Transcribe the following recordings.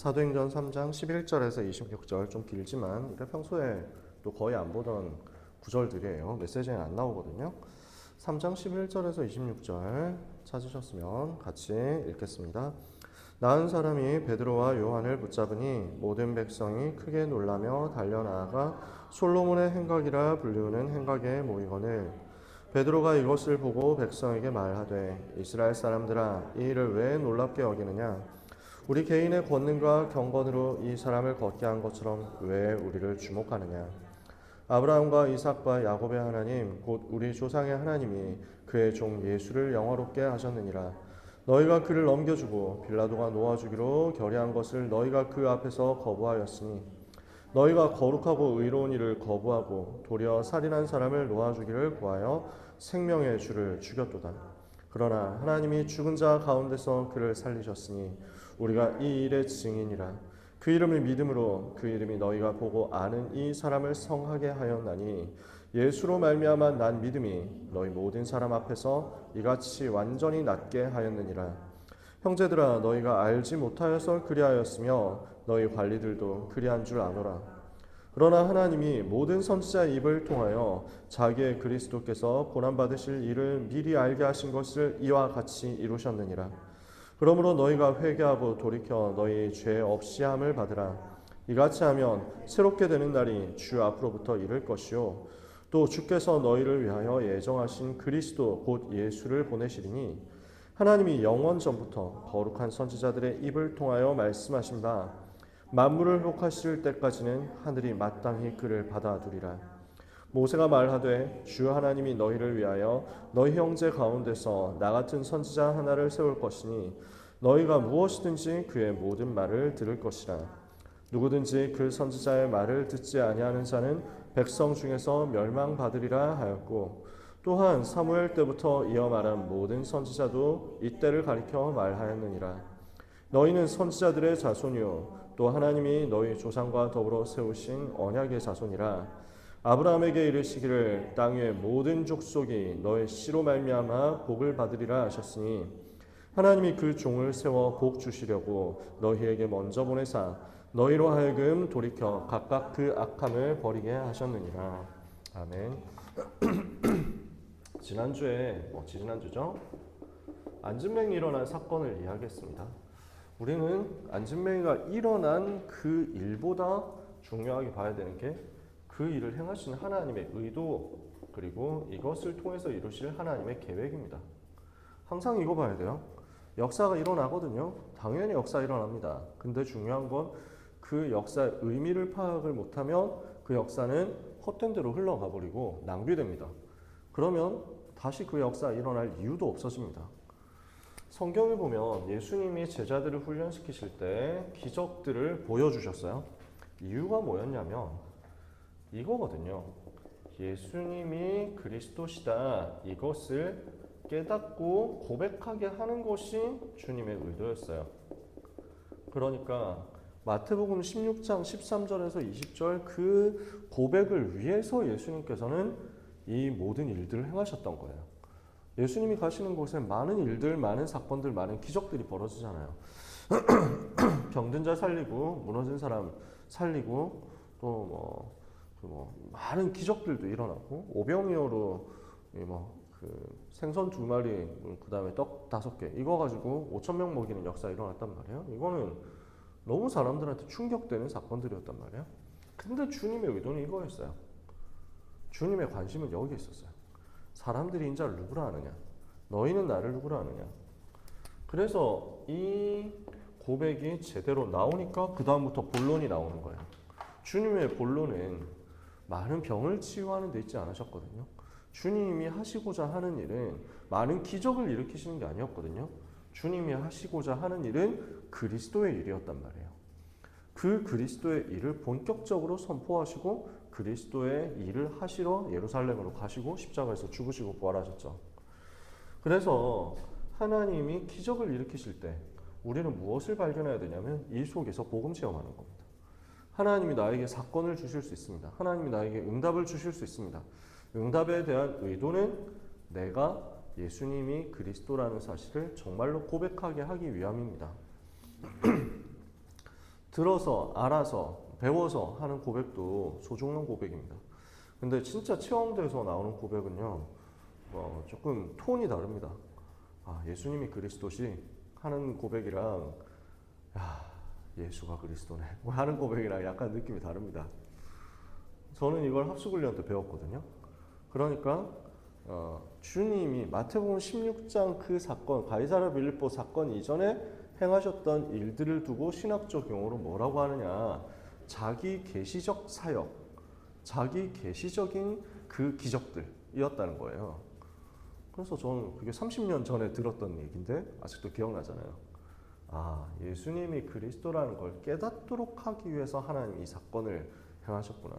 사도행전 3장 11절에서 26절 좀 길지만 이게 평소에 또 거의 안 보던 구절들이에요. 메시지에는 안 나오거든요. 3장 11절에서 26절 찾으셨으면 같이 읽겠습니다. 나은 사람이 베드로와 요한을 붙잡으니 모든 백성이 크게 놀라며 달려나아가 솔로몬의 행각이라 불리우는 행각에 모이거늘 베드로가 이것을 보고 백성에게 말하되 이스라엘 사람들아 이 일을 왜 놀랍게 여기느냐 우리 개인의 권능과 경건으로 이 사람을 걷게 한 것처럼 왜 우리를 주목하느냐 아브라함과 이삭과 야곱의 하나님 곧 우리 조상의 하나님이 그의 종 예수를 영화롭게 하셨느니라 너희가 그를 넘겨주고 빌라도가 놓아주기로 결의한 것을 너희가 그 앞에서 거부하였으니 너희가 거룩하고 의로운 일을 거부하고 도리어 살인한 사람을 놓아주기를 구하여 생명의 주를 죽였도다. 그러나 하나님이 죽은 자 가운데서 그를 살리셨으니 우리가 이 일의 증인이라. 그 이름을 믿음으로 그 이름이 너희가 보고 아는 이 사람을 성하게 하였나니 예수로 말미암아 난 믿음이 너희 모든 사람 앞에서 이같이 완전히 낫게 하였느니라. 형제들아 너희가 알지 못하여서 그리하였으며 너희 관리들도 그리한 줄 아노라. 그러나 하나님이 모든 선지자의 입을 통하여 자기의 그리스도께서 고난받으실 일을 미리 알게 하신 것을 이와 같이 이루셨느니라. 그러므로 너희가 회개하고 돌이켜 너희 죄 없이 함을 받으라. 이같이 하면 새롭게 되는 날이 주 앞으로부터 이를 것이요 또 주께서 너희를 위하여 예정하신 그리스도 곧 예수를 보내시리니 하나님이 영원 전부터 거룩한 선지자들의 입을 통하여 말씀하신 바 만물을 회복하실 때까지는 하늘이 마땅히 그를 받아두리라. 모세가 말하되 주 하나님이 너희를 위하여 너희 형제 가운데서 나 같은 선지자 하나를 세울 것이니 너희가 무엇이든지 그의 모든 말을 들을 것이라. 누구든지 그 선지자의 말을 듣지 아니하는 자는 백성 중에서 멸망받으리라 하였고 또한 사무엘 때부터 이어 말한 모든 선지자도 이때를 가리켜 말하였느니라. 너희는 선지자들의 자손이요 또 하나님이 너희 조상과 더불어 세우신 언약의 자손이라. 아브라함에게 이르시기를 땅 위의 모든 족속이 너의 씨로 말미암아 복을 받으리라 하셨으니 하나님이 그 종을 세워 복 주시려고 너희에게 먼저 보내사 너희로 하여금 돌이켜 각각 그 악함을 버리게 하셨느니라. 아멘. 지난주에 지난주죠? 안진뱅이 일어난 사건을 이야기했습니다. 우리는 안진뱅이가 일어난 그 일보다 중요하게 봐야 되는 게 그 일을 행하시는 하나님의 의도 그리고 이것을 통해서 이루실 하나님의 계획입니다. 항상 이거 봐야 돼요. 역사가 일어나거든요. 당연히 역사 일어납니다. 근데 중요한 건 그 역사의 의미를 파악을 못하면 그 역사는 헛된 대로 흘러가 버리고 낭비됩니다. 그러면 다시 그 역사가 일어날 이유도 없어집니다. 성경에 보면 예수님이 제자들을 훈련시키실 때 기적들을 보여주셨어요. 이유가 뭐였냐면 이거거든요. 예수님이 그리스도시다 이것을 깨닫고 고백하게 하는 것이 주님의 의도였어요. 그러니까 마태복음 16장 13절에서 20절 그 고백을 위해서 예수님께서는 이 모든 일들을 행하셨던 거예요. 예수님이 가시는 곳에 많은 일들, 많은 사건들, 많은 기적들이 벌어지잖아요. 병든 자 살리고, 무너진 사람 살리고, 또 많은 기적들도 일어나고, 오병이어로 생선 2마리, 그 다음에 떡 5개 이거 가지고 5,000명 먹이는 역사 일어났단 말이에요. 이거는 너무 사람들한테 충격되는 사건들이었단 말이에요. 근데 주님의 의도는 이거였어요. 주님의 관심은 여기 있었어요. 사람들이 인자를 누구라 하느냐? 너희는 나를 누구라 하느냐? 그래서 이 고백이 제대로 나오니까 그 다음부터 본론이 나오는 거예요. 주님의 본론은 많은 병을 치유하는 데 있지 않으셨거든요. 주님이 하시고자 하는 일은 많은 기적을 일으키시는 게 아니었거든요. 주님이 하시고자 하는 일은 그리스도의 일이었단 말이에요. 그 그리스도의 일을 본격적으로 선포하시고 그리스도의 일을 하시러 예루살렘으로 가시고 십자가에서 죽으시고 부활하셨죠. 그래서 하나님이 기적을 일으키실 때 우리는 무엇을 발견해야 되냐면 이 속에서 복음 체험하는 겁니다. 하나님이 나에게 사건을 주실 수 있습니다. 하나님이 나에게 응답을 주실 수 있습니다. 응답에 대한 의도는 내가 예수님이 그리스도라는 사실을 정말로 고백하게 하기 위함입니다. 들어서 알아서 배워서 하는 고백도 소중한 고백입니다. 근데 진짜 체험돼서 나오는 고백은요, 조금 톤이 다릅니다. 아, 예수님이 그리스도시 하는 고백이랑, 야, 예수가 그리스도네 하는 고백이랑 약간 느낌이 다릅니다. 저는 이걸 합숙훈련 때 배웠거든요. 그러니까 주님이 마태복음 16장 그 사건, 가이사랴 빌립보 사건 이전에 행하셨던 일들을 두고 신학적 용어로 뭐라고 하느냐, 자기 계시적 사역, 자기 계시적인 그 기적들이었다는 거예요. 그래서 저는 그게 30년 전에 들었던 얘기인데 아직도 기억나잖아요. 아, 예수님이 그리스도라는 걸 깨닫도록 하기 위해서 하나님 이 사건을 행하셨구나.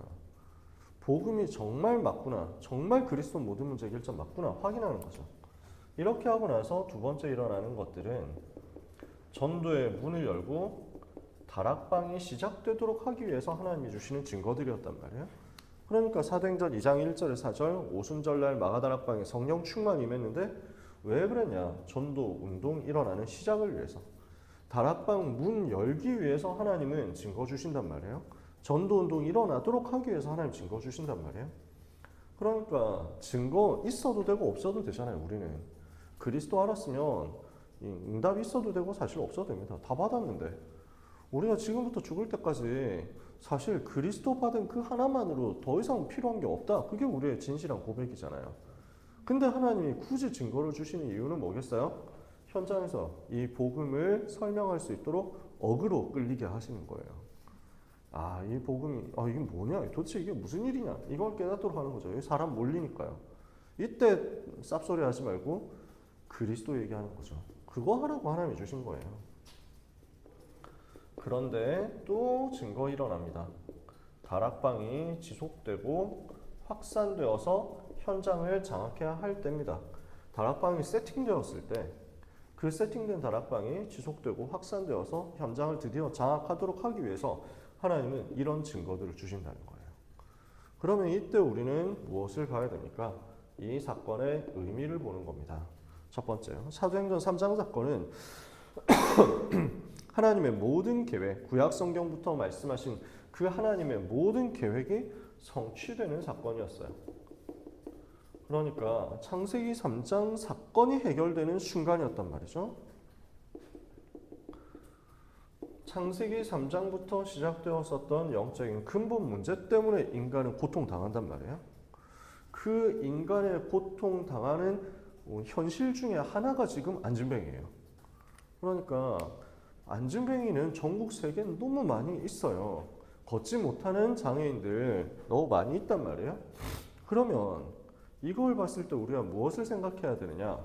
복음이 정말 맞구나. 정말 그리스도 모든 문제 해결점 맞구나. 확인하는 거죠. 이렇게 하고 나서 두 번째 일어나는 것들은 전도의 문을 열고 다락방이 시작되도록 하기 위해서 하나님이 주시는 증거들이었단 말이에요. 그러니까 사도행전 2장 1절에 4절 오순절날 마가다락방에 성령 충만이 임했는데 왜 그랬냐? 전도 운동 일어나는 시작을 위해서. 다락방 문 열기 위해서 하나님은 증거 주신단 말이에요. 전도 운동이 일어나도록 하기 위해서 하나님 증거 주신단 말이에요. 그러니까 증거 있어도 되고 없어도 되잖아요. 우리는 그리스도 알았으면 응답이 있어도 되고 사실 없어도 됩니다. 다 받았는데 우리가 지금부터 죽을 때까지 사실 그리스도 받은 그 하나만으로 더 이상 필요한 게 없다. 그게 우리의 진실한 고백이잖아요. 근데 하나님이 굳이 증거를 주시는 이유는 뭐겠어요? 현장에서 이 복음을 설명할 수 있도록 어그로 끌리게 하시는 거예요. 아, 이 복음이, 이게 뭐냐? 도대체 이게 무슨 일이냐? 이걸 깨닫도록 하는 거죠. 사람 몰리니까요. 이때 쌉소리 하지 말고 그리스도 얘기하는 거죠. 그거 하라고 하나님이 주신 거예요. 그런데 또 증거 일어납니다. 다락방이 지속되고 확산되어서 현장을 장악해야 할 때입니다. 다락방이 세팅되었을 때 그 세팅된 다락방이 지속되고 확산되어서 현장을 드디어 장악하도록 하기 위해서 하나님은 이런 증거들을 주신다는 거예요. 그러면 이때 우리는 무엇을 봐야 됩니까? 이 사건의 의미를 보는 겁니다. 첫 번째요. 사도행전 3장 사건은 하나님의 모든 계획, 구약 성경부터 말씀하신 그 하나님의 모든 계획이 성취되는 사건이었어요. 그러니까 창세기 3장 사건이 해결되는 순간이었단 말이죠. 창세기 3장부터 시작되었었던 영적인 근본 문제 때문에 인간은 고통당한단 말이에요. 그 인간의 고통당하는 현실 중에 하나가 지금 안진뱅이에요. 그러니까 안진뱅이는 전국 세계에 너무 많이 있어요. 걷지 못하는 장애인들 너무 많이 있단 말이에요. 그러면 이걸 봤을 때 우리가 무엇을 생각해야 되느냐?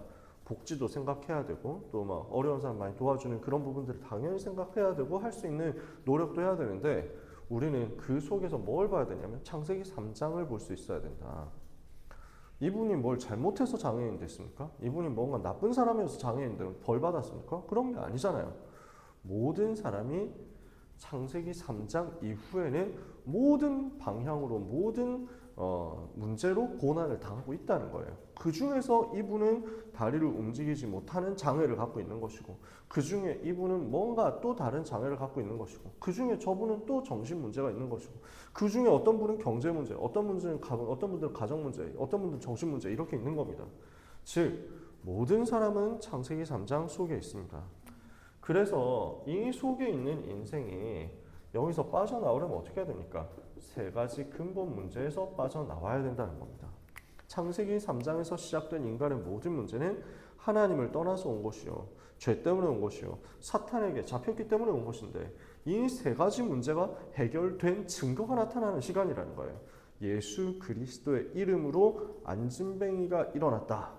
복지도 생각해야 되고 또 막 어려운 사람 많이 도와주는 그런 부분들을 당연히 생각해야 되고 할 수 있는 노력도 해야 되는데 우리는 그 속에서 뭘 봐야 되냐면 창세기 3장을 볼 수 있어야 된다. 이분이 뭘 잘못해서 장애인 됐습니까? 이분이 뭔가 나쁜 사람이어서 장애인들은 벌 받았습니까? 그런 게 아니잖아요. 모든 사람이 창세기 3장 이후에는 모든 방향으로 모든 문제로 고난을 당하고 있다는 거예요. 그 중에서 이분은 다리를 움직이지 못하는 장애를 갖고 있는 것이고 그 중에 이분은 뭔가 또 다른 장애를 갖고 있는 것이고 그 중에 저분은 또 정신 문제가 있는 것이고 그 중에 어떤 분은 경제 문제, 어떤 분들은 가정 문제, 어떤 분들은 정신 문제 이렇게 있는 겁니다. 즉 모든 사람은 창세기 3장 속에 있습니다. 그래서 이 속에 있는 인생이 여기서 빠져나오려면 어떻게 해야 됩니까? 세 가지 근본 문제에서 빠져나와야 된다는 겁니다. 창세기 3장에서 시작된 인간의 모든 문제는 하나님을 떠나서 온 것이요, 죄 때문에 온 것이요, 사탄에게 잡혔기 때문에 온 것인데 이 세 가지 문제가 해결된 증거가 나타나는 시간이라는 거예요. 예수 그리스도의 이름으로 안진뱅이가 일어났다.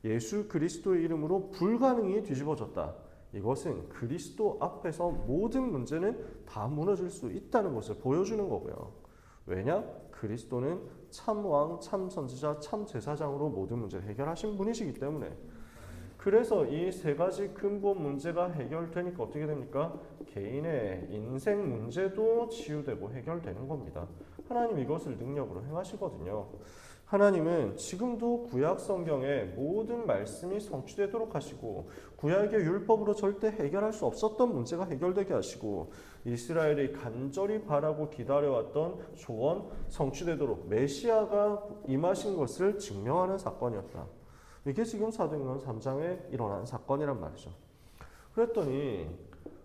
예수 그리스도의 이름으로 불가능이 뒤집어졌다. 이것은 그리스도 앞에서 모든 문제는 다 무너질 수 있다는 것을 보여주는 거고요. 왜냐? 그리스도는 참왕, 참선지자, 참제사장으로 모든 문제를 해결하신 분이시기 때문에. 그래서 이 세 가지 근본 문제가 해결되니까 어떻게 됩니까? 개인의 인생 문제도 치유되고 해결되는 겁니다. 하나님 이것을 능력으로 행하시거든요. 하나님은 지금도 구약 성경의 모든 말씀이 성취되도록 하시고 구약의 율법으로 절대 해결할 수 없었던 문제가 해결되게 하시고 이스라엘이 간절히 바라고 기다려왔던 소원 성취되도록 메시아가 임하신 것을 증명하는 사건이었다. 이게 지금 사도행전 3장에 일어난 사건이란 말이죠. 그랬더니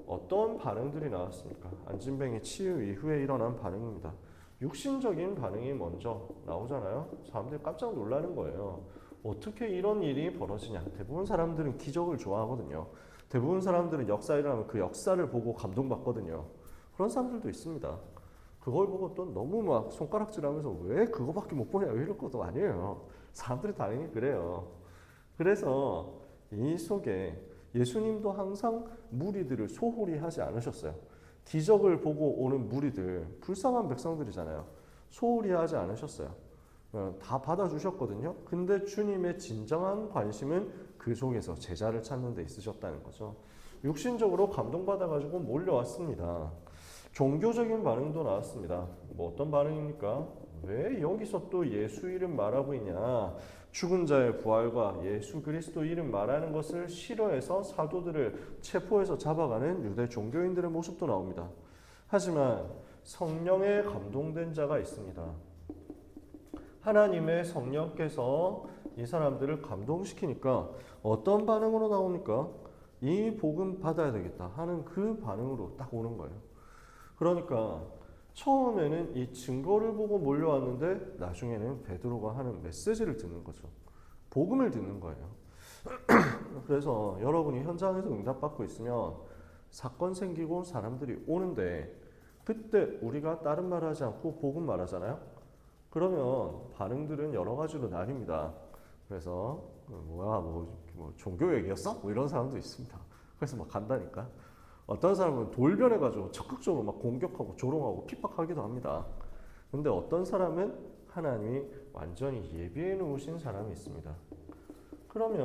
어떤 반응들이 나왔습니까? 안진뱅이 치유 이후에 일어난 반응입니다. 육신적인 반응이 먼저 나오잖아요. 사람들이 깜짝 놀라는 거예요. 어떻게 이런 일이 벌어지냐. 대부분 사람들은 기적을 좋아하거든요. 대부분 사람들은 역사 일어나면 그 역사를 보고 감동받거든요. 그런 사람들도 있습니다. 그걸 보고 또 너무 막 손가락질하면서 왜 그거밖에 못 보냐 이럴 것도 아니에요. 사람들이 당연히 그래요. 그래서 이 속에 예수님도 항상 무리들을 소홀히 하지 않으셨어요. 기적을 보고 오는 무리들, 불쌍한 백성들이잖아요. 소홀히 하지 않으셨어요. 다 받아주셨거든요. 근데 주님의 진정한 관심은 그 속에서 제자를 찾는 데 있으셨다는 거죠. 육신적으로 감동받아가지고 몰려왔습니다. 종교적인 반응도 나왔습니다. 뭐 어떤 반응입니까? 왜 여기서 또 예수 이름 말하고 있냐? 죽은 자의 부활과 예수 그리스도 이름 말하는 것을 싫어해서 사도들을 체포해서 잡아가는 유대 종교인들의 모습도 나옵니다. 하지만 성령에 감동된 자가 있습니다. 하나님의 성령께서 이 사람들을 감동시키니까 어떤 반응으로 나옵니까? 이 복음 받아야 되겠다 하는 그 반응으로 딱 오는 거예요. 그러니까 처음에는 이 증거를 보고 몰려왔는데 나중에는 베드로가 하는 메시지를 듣는 거죠. 복음을 듣는 거예요. 그래서 여러분이 현장에서 응답받고 있으면 사건 생기고 사람들이 오는데 그때 우리가 다른 말을 하지 않고 복음 말하잖아요. 그러면 반응들은 여러 가지로 나뉩니다. 그래서 뭐야 뭐 종교 얘기였어? 뭐 이런 사람도 있습니다. 그래서 막 간다니까. 어떤 사람은 돌변해가지고 적극적으로 막 공격하고 조롱하고 핍박하기도 합니다. 근데 어떤 사람은 하나님이 완전히 예비해 놓으신 사람이 있습니다. 그러면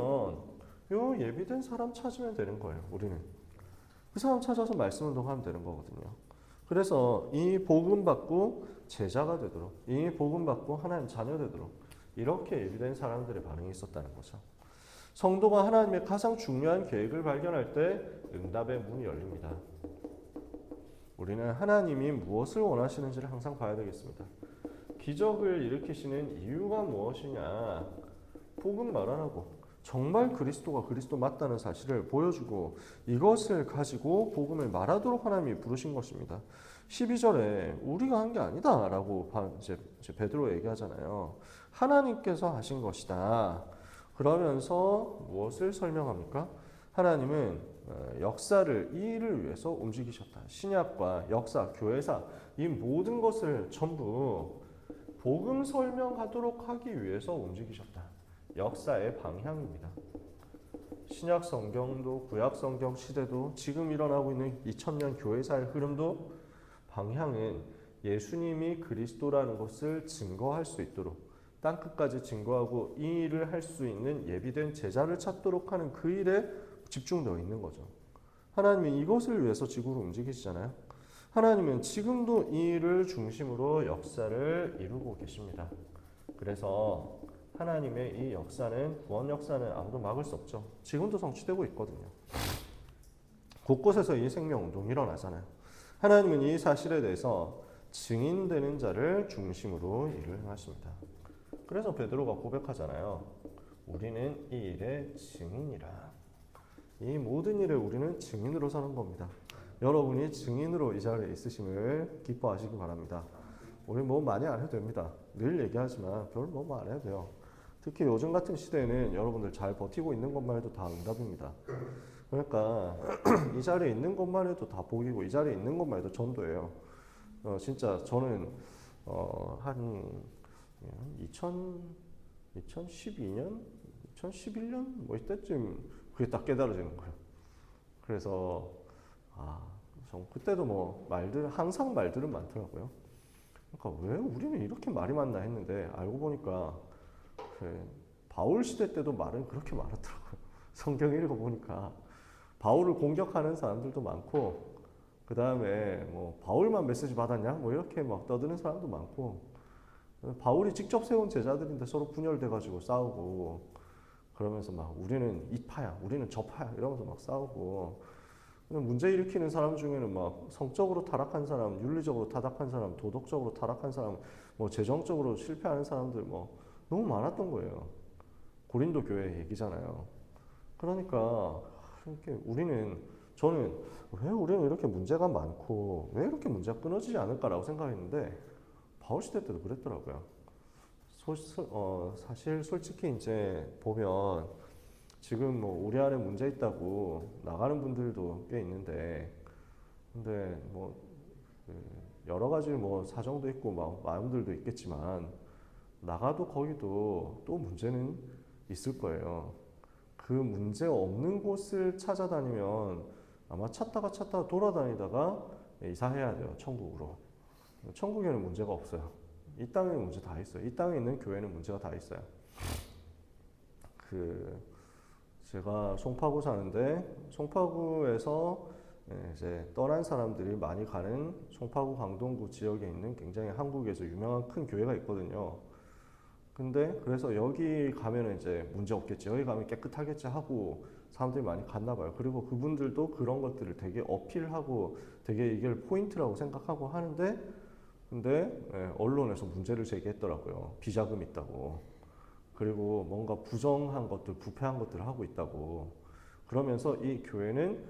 요 예비된 사람 찾으면 되는 거예요. 우리는 그 사람 찾아서 말씀 운동하면 되는 거거든요. 그래서 이 복음 받고 제자가 되도록, 이 복음 받고 하나님 자녀 되도록 이렇게 예비된 사람들의 반응이 있었다는 거죠. 성도가 하나님의 가장 중요한 계획을 발견할 때 응답의 문이 열립니다. 우리는 하나님이 무엇을 원하시는지를 항상 봐야 되겠습니다. 기적을 일으키시는 이유가 무엇이냐? 복음 말하라고. 정말 그리스도가 그리스도 맞다는 사실을 보여주고 이것을 가지고 복음을 말하도록 하나님이 부르신 것입니다. 12절에 우리가 한 게 아니다 라고 이제 베드로 얘기하잖아요. 하나님께서 하신 것이다. 그러면서 무엇을 설명합니까? 하나님은 역사를 이 일을 위해서 움직이셨다. 신약과 역사, 교회사 이 모든 것을 전부 복음 설명하도록 하기 위해서 움직이셨다. 역사의 방향입니다. 신약 성경도 구약 성경 시대도 지금 일어나고 있는 2000년 교회사의 흐름도 방향은 예수님이 그리스도라는 것을 증거할 수 있도록 땅끝까지 증거하고 이 일을 할 수 있는 예비된 제자를 찾도록 하는 그 일에 집중되어 있는 거죠. 하나님이 이것을 위해서 지구를 움직이시잖아요. 하나님은 지금도 이 일을 중심으로 역사를 이루고 계십니다. 그래서 하나님의 이 역사는 구원 역사는 아무도 막을 수 없죠. 지금도 성취되고 있거든요. 곳곳에서 이 생명운동이 일어나잖아요. 하나님은 이 사실에 대해서 증인되는 자를 중심으로 일을 하십니다. 그래서 베드로가 고백하잖아요. 우리는 이 일의 증인이라. 이 모든 일에 우리는 증인으로 사는 겁니다. 여러분이 증인으로 이 자리에 있으심을 기뻐하시기 바랍니다. 우리 뭐 많이 안 해도 됩니다. 늘 얘기하지만 별 뭐 안 해도 돼요. 특히 요즘 같은 시대에는 여러분들 잘 버티고 있는 것만 해도 다 응답입니다. 그러니까 이 자리에 있는 것만 해도 다 복이고 이 자리에 있는 것만 해도 전도예요. 진짜 저는 한 2012년, 2011년 뭐 이때쯤 그게 딱 깨달아지는 거예요. 그래서 그때도 뭐 항상 말들은 많더라고요. 그러니까 왜 우리는 이렇게 말이 많나 했는데 알고 보니까 바울 시대 때도 말은 그렇게 많았더라고요. 성경 읽어보니까 바울을 공격하는 사람들도 많고 그 다음에 뭐 바울만 메시지 받았냐 뭐 이렇게 막 떠드는 사람도 많고 바울이 직접 세운 제자들인데 서로 분열돼가지고 싸우고 그러면서 막 우리는 이 파야, 우리는 저 파야 이러면서 막 싸우고 문제 일으키는 사람 중에는 막 성적으로 타락한 사람, 윤리적으로 타락한 사람, 도덕적으로 타락한 사람, 뭐 재정적으로 실패하는 사람들 뭐 너무 많았던 거예요. 고린도 교회 얘기잖아요. 그러니까 이렇게 저는 왜 우리는 이렇게 문제가 많고 왜 이렇게 문제가 끊어지지 않을까라고 생각했는데 바울 시대 때도 그랬더라고요. 사실 솔직히 이제 보면 지금 뭐 우리 안에 문제 있다고 나가는 분들도 꽤 있는데 근데 뭐 여러 가지 뭐 사정도 있고 막 마음들도 있겠지만 나가도 거기도 또 문제는 있을 거예요. 그 문제 없는 곳을 찾아다니면 아마 찾다가 돌아다니다가 이사해야 돼요. 천국으로. 천국에는 문제가 없어요. 이 땅에는 문제 다 있어요. 이 땅에 있는 교회는 문제가 다 있어요. 제가 송파구 사는데 송파구에서 이제 떠난 사람들이 많이 가는 송파구 강동구 지역에 있는 굉장히 한국에서 유명한 큰 교회가 있거든요. 근데 그래서 여기 가면은 이제 문제 없겠지, 여기 가면 깨끗하겠지 하고 사람들이 많이 갔나 봐요. 그리고 그분들도 그런 것들을 되게 어필하고 되게 이게 포인트라고 생각하고 하는데 근데 언론에서 문제를 제기했더라고요. 비자금 있다고. 그리고 뭔가 부정한 것들, 부패한 것들을 하고 있다고. 그러면서 이 교회는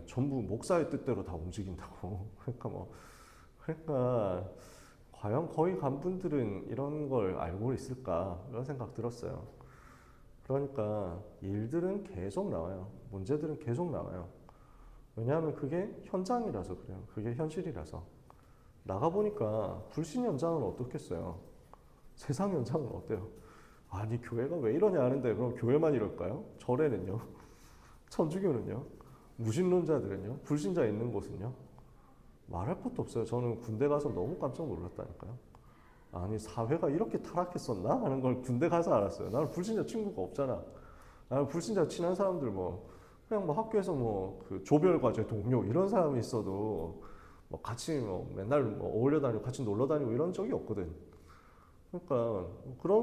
전부 목사의 뜻대로 다 움직인다고. 그러니까 과연 거기 간 분들은 이런 걸 알고 있을까? 이런 생각 들었어요. 그러니까 일들은 계속 나와요. 문제들은 계속 나와요. 왜냐하면 그게 현장이라서 그래요. 그게 현실이라서. 나가보니까 불신 현장은 어떻겠어요? 세상 현장은 어때요? 아니 교회가 왜 이러냐 하는데 그럼 교회만 이럴까요? 절에는요? 천주교는요? 무신론자들은요? 불신자 있는 곳은요? 말할 것도 없어요. 저는 군대 가서 너무 깜짝 놀랐다니까요. 아니 사회가 이렇게 타락했었나 하는 걸 군대 가서 알았어요. 나는 불신자 친구가 없잖아. 나는 불신자 친한 사람들 뭐 그냥 뭐 학교에서 뭐 그 조별 과제 동료 이런 사람이 있어도 뭐 같이 뭐 맨날 뭐 어울려 다니고 같이 놀러 다니고 이런 적이 없거든. 그러니까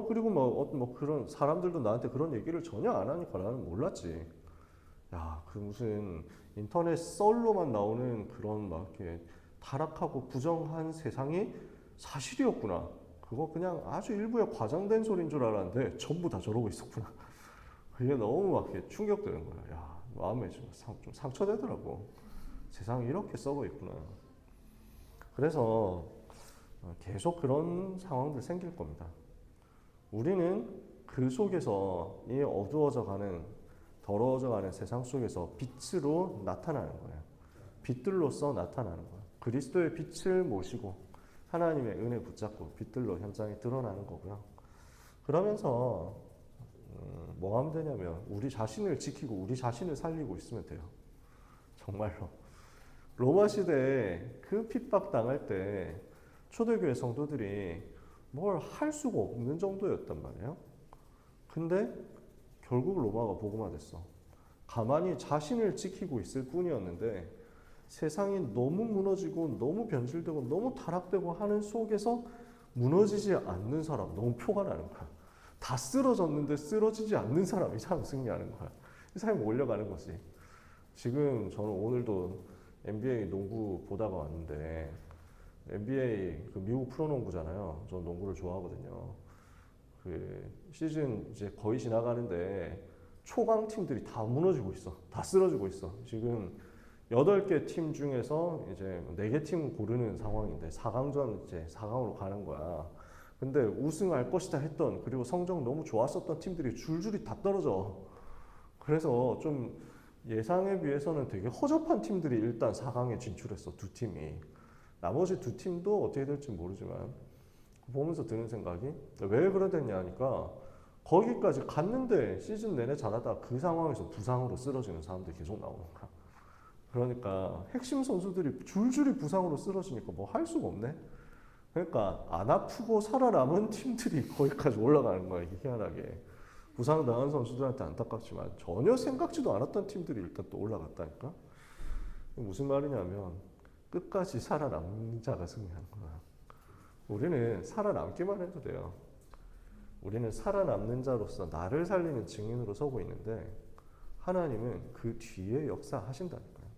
그리고 뭐 그런 사람들도 나한테 그런 얘기를 전혀 안 하니까 나는 몰랐지. 야, 그 무슨 인터넷 썰로만 나오는 그런 막 이렇게 타락하고 부정한 세상이 사실이었구나. 그거 그냥 아주 일부의 과장된 소리인 줄 알았는데 전부 다 저러고 있었구나. 그게 너무 막 이렇게 충격되는 거야. 야, 마음에 좀 상처되더라고. 세상이 이렇게 썩어 있구나. 그래서 계속 그런 상황들 생길 겁니다. 우리는 그 속에서 이 어두워져 가는 더러워져 가는 세상 속에서 빛으로 나타나는 거예요. 빛들로서 나타나는 거예요. 그리스도의 빛을 모시고 하나님의 은혜 붙잡고 빛들로 현장에 드러나는 거고요. 그러면서 뭐 하면 되냐면 우리 자신을 지키고 우리 자신을 살리고 있으면 돼요. 정말로. 로마 시대에 그 핍박 당할 때 초대교회 성도들이 뭘 할 수가 없는 정도였단 말이에요. 근데 결국 로마가 복음화됐어. 가만히 자신을 지키고 있을 뿐이었는데 세상이 너무 무너지고 너무 변질되고 너무 타락되고 하는 속에서 무너지지 않는 사람 너무 표가 나는 거야. 다 쓰러졌는데 쓰러지지 않는 사람 이 사람 승리하는 거야. 이 사람이 몰려가는 거지. 지금 저는 오늘도 NBA 농구 보다가 왔는데 NBA 그 미국 프로농구잖아요. 저는 농구를 좋아하거든요. 그 시즌 이제 거의 지나가는데 초강 팀들이 다 무너지고 있어. 다 쓰러지고 있어. 지금 8개 팀 중에서 이제 4개 팀 고르는 상황인데 4강전 이제 4강으로 가는 거야. 근데 우승할 것이다 했던 그리고 성적 너무 좋았었던 팀들이 줄줄이 다 떨어져. 그래서 좀 예상에 비해서는 되게 허접한 팀들이 일단 4강에 진출했어. 두 팀이. 나머지 두 팀도 어떻게 될지 모르지만 보면서 드는 생각이 왜 그러겠냐 하니까 거기까지 갔는데 시즌 내내 잘하다 그 상황에서 부상으로 쓰러지는 사람들이 계속 나오는 거야. 그러니까 핵심 선수들이 줄줄이 부상으로 쓰러지니까 뭐 할 수가 없네. 그러니까 안 아프고 살아남은 팀들이 거기까지 올라가는 거야. 이게 희한하게. 부상당한 선수들한테 안타깝지만 전혀 생각지도 않았던 팀들이 일단 또 올라갔다니까. 무슨 말이냐면 끝까지 살아남는 자가 승리하는 거야. 우리는 살아남기만 해도 돼요. 우리는 살아남는 자로서 나를 살리는 증인으로 서고 있는데 하나님은 그 뒤에 역사하신다니까요.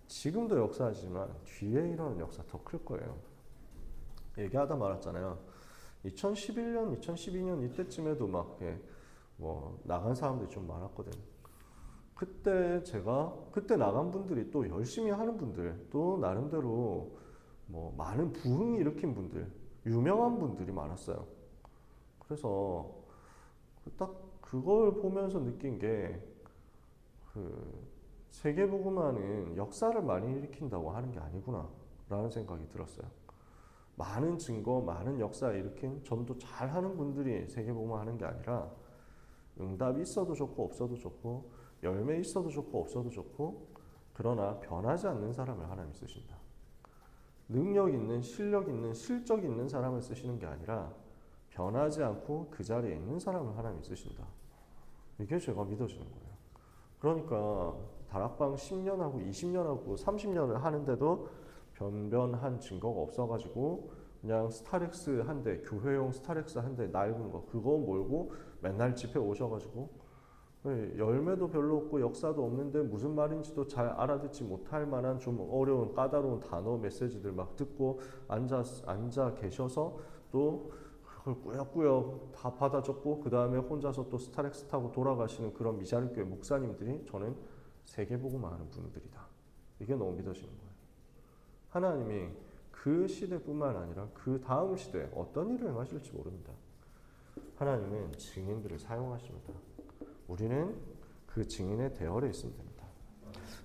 지금도 역사하지만 뒤에 일어나는 역사 더 클 거예요. 얘기하다 말았잖아요. 2011년, 2012년 이때쯤에도 막 뭐 나간 사람들이 좀 많았거든요. 그때 나간 분들이 또 열심히 하는 분들, 또 나름대로 뭐 많은 부흥 일으킨 분들, 유명한 분들이 많았어요. 그래서 딱 그걸 보면서 느낀 게 그 세계복음화는 역사를 많이 일으킨다고 하는 게 아니구나 라는 생각이 들었어요. 많은 증거, 많은 역사 일으킨 전도 잘하는 분들이 세계복음화 하는 게 아니라 응답이 있어도 좋고 없어도 좋고 열매 있어도 좋고 없어도 좋고 그러나 변하지 않는 사람을 하나님 쓰신다. 능력 있는, 실력 있는, 실적 있는 사람을 쓰시는 게 아니라 변하지 않고 그 자리에 있는 사람을 하나님 쓰신다. 이게 제가 믿어지는 거예요. 그러니까 다락방 10년하고 20년하고 30년을 하는데도 변변한 증거가 없어가지고 그냥 스타렉스 한 대, 교회용 스타렉스 한 대 낡은 거 그거 몰고 맨날 집회 오셔가지고 열매도 별로 없고 역사도 없는데 무슨 말인지도 잘 알아듣지 못할 만한 좀 어려운 까다로운 단어 메시지들 막 듣고 앉아 계셔서 또 그걸 꾸역꾸역 다 받아 적고 그 다음에 혼자서 또 스타렉스 타고 돌아가시는 그런 미자립교회 목사님들이 저는 세계복음화 하는 분들이다. 이게 너무 믿어지는 거예요. 하나님이 그 시대뿐만 아니라 그 다음 시대에 어떤 일을 행하실지 모릅니다. 하나님은 증인들을 사용하십니다. 우리는 그 증인의 대열에 있으면 됩니다.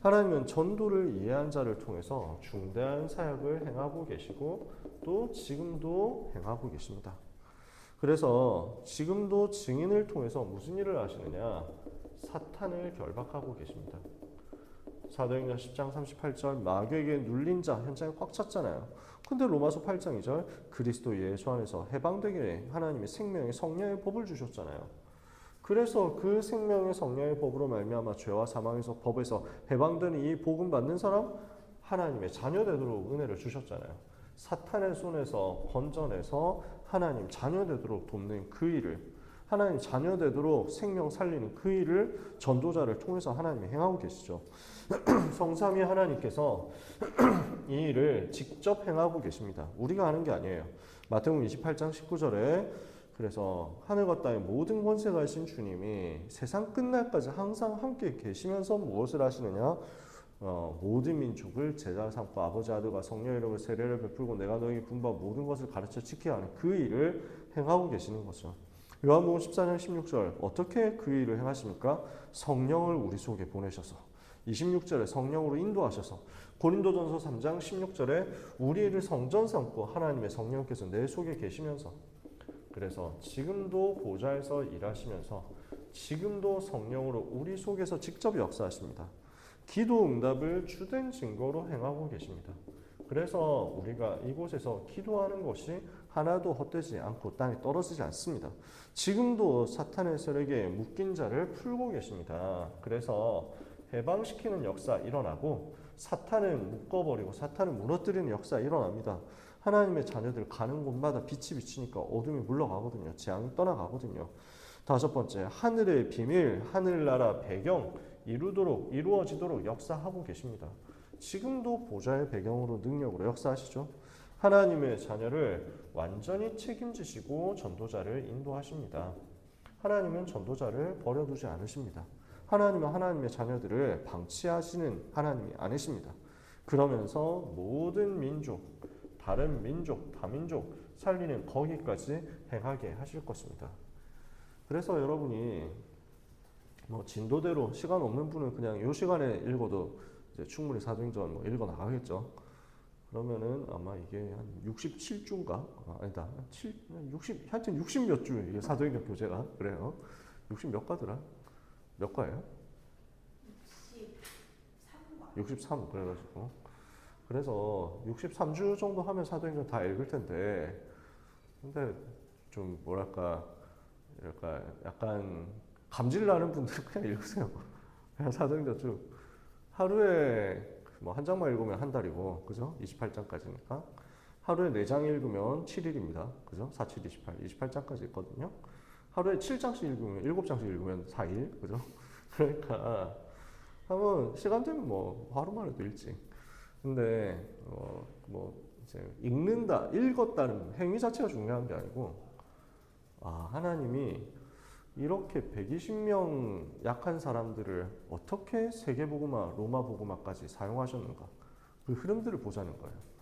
하나님은 전도를 이해한 자를 통해서 중대한 사역을 행하고 계시고 또 지금도 행하고 계십니다. 그래서 지금도 증인을 통해서 무슨 일을 하시느냐? 사탄을 결박하고 계십니다. 사도행전 10장 38절 마귀에게 눌린 자 현장에 꽉 찼잖아요. 근데 로마서 8장 2절 그리스도 예수 안에서 해방되게 하나님의 생명의 성령의 법을 주셨잖아요. 그래서 그 생명의 성령의 법으로 말미암아 죄와 사망에서 법에서 해방되는 이 복음 받는 사람 하나님의 자녀 되도록 은혜를 주셨잖아요. 사탄의 손에서 건져내서 하나님 자녀 되도록 돕는 그 일을 하나님 자녀 되도록 생명 살리는 그 일을 전도자를 통해서 하나님이 행하고 계시죠. 성삼위 하나님께서 이 일을 직접 행하고 계십니다. 우리가 하는 게 아니에요. 마태복음 28장 19절에 그래서 하늘과 땅의 모든 권세가 하신 주님이 세상 끝날까지 항상 함께 계시면서 무엇을 하시느냐? 모든 민족을 제자 삼고 아버지 아들과 성령 이름으로 세례를 베풀고 내가 너에게 분부한 모든 것을 가르쳐 지켜야 하는 그 일을 행하고 계시는 거죠. 요한복음 14장 16절 어떻게 그 일을 행하십니까? 성령을 우리 속에 보내셔서 26절에 성령으로 인도하셔서 고린도전서 3장 16절에 우리를 성전 삼고 하나님의 성령께서 내 속에 계시면서 그래서 지금도 보좌에서 일하시면서 지금도 성령으로 우리 속에서 직접 역사하십니다. 기도 응답을 주된 증거로 행하고 계십니다. 그래서 우리가 이곳에서 기도하는 것이 하나도 헛되지 않고 땅에 떨어지지 않습니다. 지금도 사탄의 세력에 묶인 자를 풀고 계십니다. 그래서 해방시키는 역사 일어나고 사탄은 묶어버리고 사탄을 무너뜨리는 역사 일어납니다. 하나님의 자녀들 가는 곳마다 빛이 비치니까 어둠이 물러가거든요. 재앙이 떠나가거든요. 다섯 번째, 하늘의 비밀, 하늘나라 배경 이루어지도록 역사하고 계십니다. 지금도 보좌의 배경으로 능력으로 역사하시죠. 하나님의 자녀를 완전히 책임지시고 전도자를 인도하십니다. 하나님은 전도자를 버려두지 않으십니다. 하나님은 하나님의 자녀들을 방치하시는 하나님이 아니십니다. 그러면서 모든 민족, 다른 민족, 다민족 살리는 거기까지 행하게 하실 것입니다. 그래서 여러분이 뭐 진도대로 시간 없는 분은 그냥 이 시간에 읽어도 이제 충분히 사도행전 뭐 읽어 나가겠죠. 그러면은 아마 이게 한 67주인가? 아니다. 60, 하여튼 60 몇 주, 이게 사도행전 교재가. 그래요. 60 몇 과더라? 몇 과예요? 63. 그래가지고. 그래서 63주 정도 하면 사도행전 다 읽을 텐데, 근데 좀 뭐랄까, 약간 감질 나는 분들은 그냥 읽으세요. 그냥 사도행전 쭉. 하루에 뭐 한 장만 읽으면 한 달이고, 그죠? 28장까지니까. 하루에 4장 읽으면 7일입니다. 그죠? 4, 7, 28. 28장까지 있거든요. 하루에 7장씩 읽으면 7장씩 읽으면 4일. 그죠? 그러니까 한번 시간 되면 뭐 하루 만에도 읽지. 근데 뭐 이제 읽는다, 읽었다는 행위 자체가 중요한 게 아니고 하나님이 이렇게 120명 약한 사람들을 어떻게 세계복음화, 로마복음화까지 사용하셨는가 그 흐름들을 보자는 거예요.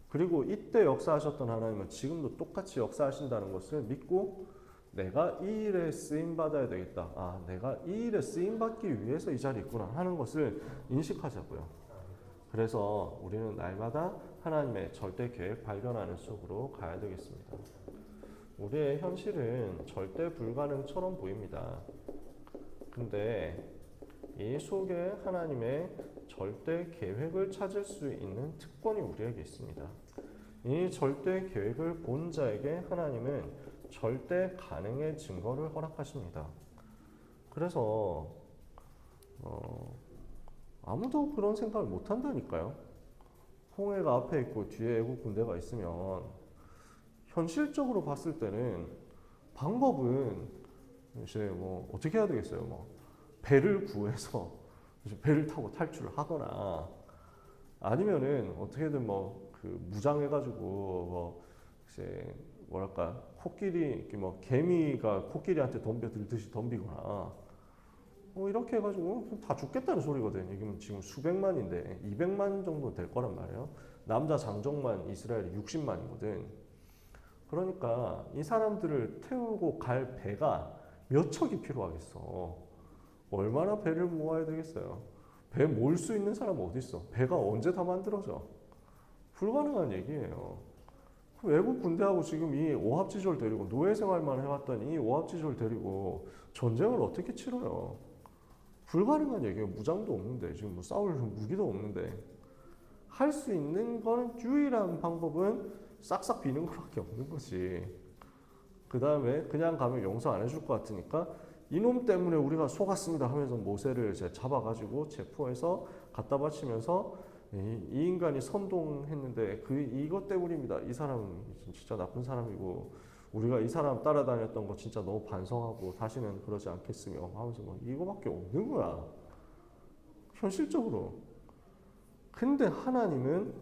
그리고 이때 역사하셨던 하나님은 지금도 똑같이 역사하신다는 것을 믿고 내가 이 일에 쓰임받아야 되겠다. 내가 이 일에 쓰임받기 위해서 이 자리에 있구나 하는 것을 인식하자고요. 그래서 우리는 날마다 하나님의 절대 계획 발견하는 속으로 가야 되겠습니다. 우리의 현실은 절대 불가능처럼 보입니다. 근데 이 속에 하나님의 절대 계획을 찾을 수 있는 특권이 우리에게 있습니다. 이 절대 계획을 본 자에게 하나님은 절대 가능의 증거를 허락하십니다. 그래서 아무도 그런 생각을 못 한다니까요. 홍해가 앞에 있고 뒤에 애국 군대가 있으면 현실적으로 봤을 때는 방법은 이제 뭐 어떻게 해야 되겠어요? 뭐 배를 구해서 배를 타고 탈출을 하거나 아니면은 어떻게든 뭐 그 무장해가지고 뭐 이제 뭐랄까 코끼리 뭐 개미가 코끼리한테 덤벼들듯이 덤비거나 이렇게 해가지고 다 죽겠다는 소리거든. 이게 지금 수백만인데 200만 정도 될 거란 말이에요. 남자 장정만 이스라엘이 60만이거든. 그러니까 이 사람들을 태우고 갈 배가 몇 척이 필요하겠어. 얼마나 배를 모아야 되겠어요. 배 몰 수 있는 사람 어디 있어? 배가 언제 다 만들어져? 불가능한 얘기예요. 외국 군대하고 지금 이 오합지졸 데리고 노예 생활만 해왔던 이 오합지졸 데리고 전쟁을 어떻게 치러요? 불가능한 얘기예요. 무장도 없는데 지금 뭐 싸울 무기도 없는데 할 수 있는 건 유일한 방법은 싹싹 비는 것밖에 없는 거지. 그 다음에 그냥 가면 용서 안 해줄 것 같으니까 이놈 때문에 우리가 속았습니다 하면서 모세를 이제 잡아가지고 체포해서 갖다 바치면서 이 인간이 선동했는데 이것 때문입니다. 이 사람은 진짜 나쁜 사람이고 우리가 이 사람 따라다녔던 거 진짜 너무 반성하고 다시는 그러지 않겠으며 하면서 뭐 이거밖에 없는 거야. 현실적으로. 근데 하나님은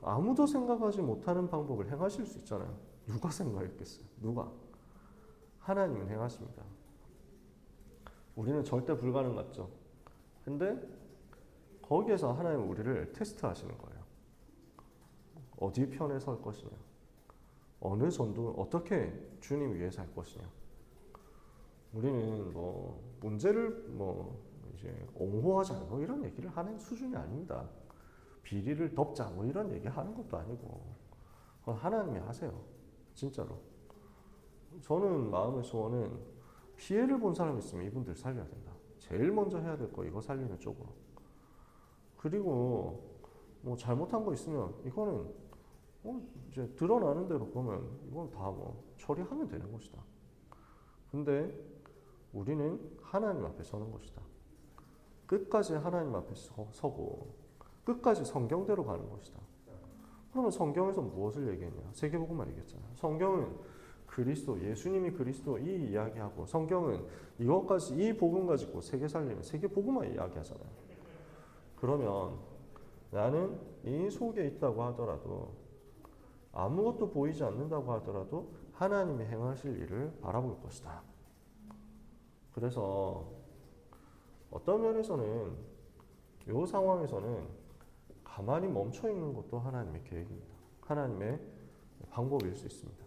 아무도 생각하지 못하는 방법을 행하실 수 있잖아요. 누가 생각했겠어요? 누가? 하나님은 행하십니다. 우리는 절대 불가능 같죠. 근데 거기에서 하나님은 우리를 테스트하시는 거예요. 어디 편에 설 것이냐, 어느 전도 어떻게 주님 위해서 할 것이냐. 우리는 뭐 문제를 뭐 이제 옹호하자 뭐 이런 얘기를 하는 수준이 아닙니다. 비리를 덮자 뭐 이런 얘기 하는 것도 아니고 하나님이 하세요. 진짜로. 저는 마음의 소원은 피해를 본 사람이 있으면 이분들 살려야 된다. 제일 먼저 해야 될 거 이거 살리는 쪽으로. 그리고 뭐 잘못한 거 있으면 이거는 이제 드러나는 대로 보면 이건 다 뭐 처리하면 되는 것이다. 근데 우리는 하나님 앞에 서는 것이다. 끝까지 하나님 앞에 서고 끝까지 성경대로 가는 것이다. 그러면 성경에서 무엇을 얘기했냐? 세계복음만 얘기했잖아요. 성경은 그리스도, 예수님이 그리스도 이 이야기하고 성경은 이것까지 이 복음 가지고 세계 살리는 세계복음만 이야기하잖아요. 그러면 나는 이 속에 있다고 하더라도 아무것도 보이지 않는다고 하더라도 하나님이 행하실 일을 바라볼 것이다. 그래서 어떤 면에서는 이 상황에서는 가만히 멈춰 있는 것도 하나님의 계획입니다. 하나님의 방법일 수 있습니다.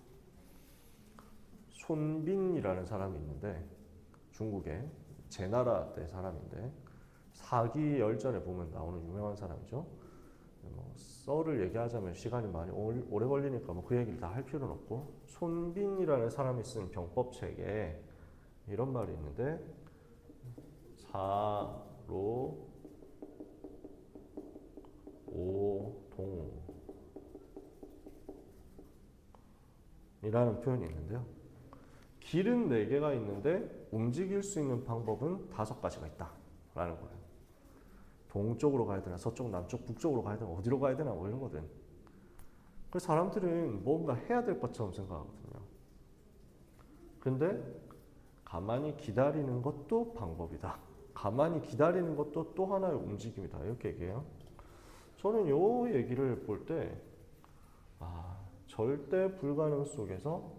손빈이라는 사람이 있는데 중국에 제나라 때 사람인데 사기 열전에 보면 나오는 유명한 사람이죠. 뭐 썰을 얘기하자면 시간이 많이 오래 걸리니까 뭐 그 얘기를 다 할 필요는 없고 손빈이라는 사람이 쓴 병법책에 이런 말이 있는데 사로 오동 이라는 표현이 있는데요. 길은 4개가 있는데 움직일 수 있는 방법은 5가지가 있다 라는 거예요. 동쪽으로 가야 되나 서쪽 남쪽 북쪽으로 가야 되나 어디로 가야 되나 뭐 이런 거든. 그 사람들은 뭔가 해야 될 것처럼 생각하거든요. 근데 가만히 기다리는 것도 방법이다. 가만히 기다리는 것도 또 하나의 움직임이다. 이렇게 얘기해요. 저는 이 얘기를 볼 때 절대 불가능 속에서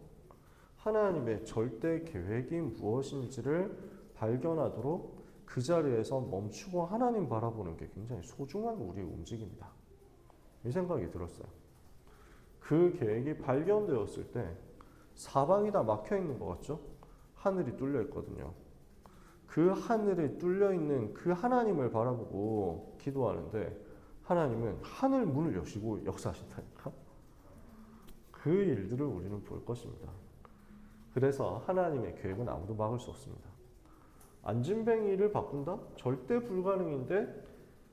하나님의 절대 계획이 무엇인지를 발견하도록 그 자리에서 멈추고 하나님 바라보는 게 굉장히 소중한 우리의 움직임이다. 이 생각이 들었어요. 그 계획이 발견되었을 때 사방이 다 막혀 있는 것 같죠? 하늘이 뚫려 있거든요. 그 하늘에 뚫려 있는 그 하나님을 바라보고 기도하는데 하나님은 하늘 문을 여시고 역사하신다니까. 그 일들을 우리는 볼 것입니다. 그래서 하나님의 계획은 아무도 막을 수 없습니다. 안진뱅이를 바꾼다? 절대 불가능인데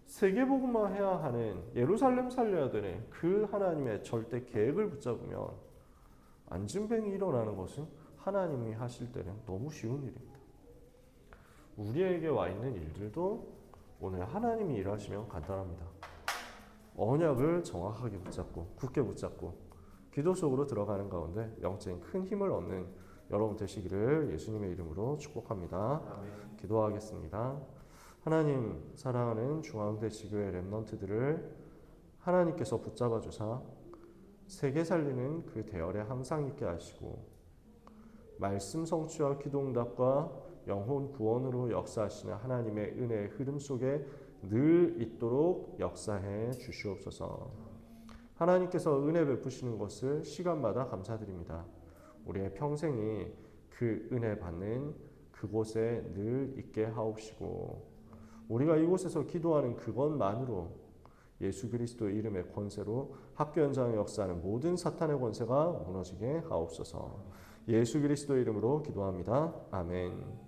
세계복음화 해야 하는, 예루살렘 살려야 되는 그 하나님의 절대 계획을 붙잡으면 안진뱅이 일어나는 것은 하나님이 하실 때는 너무 쉬운 일입니다. 우리에게 와 있는 일들도 오늘 하나님이 일하시면 간단합니다. 언약을 정확하게 붙잡고 굳게 붙잡고 기도 속으로 들어가는 가운데 영적인 큰 힘을 얻는 여러분 되시기를 예수님의 이름으로 축복합니다. 아멘. 기도하겠습니다. 하나님, 사랑하는 중앙대 지교회 렘넌트들을 하나님께서 붙잡아 주사 세계 살리는 그 대열에 항상 있게 하시고 말씀 성취와 기도응답과 영혼 구원으로 역사하시는 하나님의 은혜의 흐름 속에 늘 있도록 역사해 주시옵소서. 하나님께서 은혜 베푸시는 것을 시간마다 감사드립니다. 우리의 평생이 그 은혜 받는 그곳에 늘 있게 하옵시고 우리가 이곳에서 기도하는 그것만으로 예수 그리스도 이름의 권세로 학교 현장에 역사하는 모든 사탄의 권세가 무너지게 하옵소서. 예수 그리스도 이름으로 기도합니다. 아멘.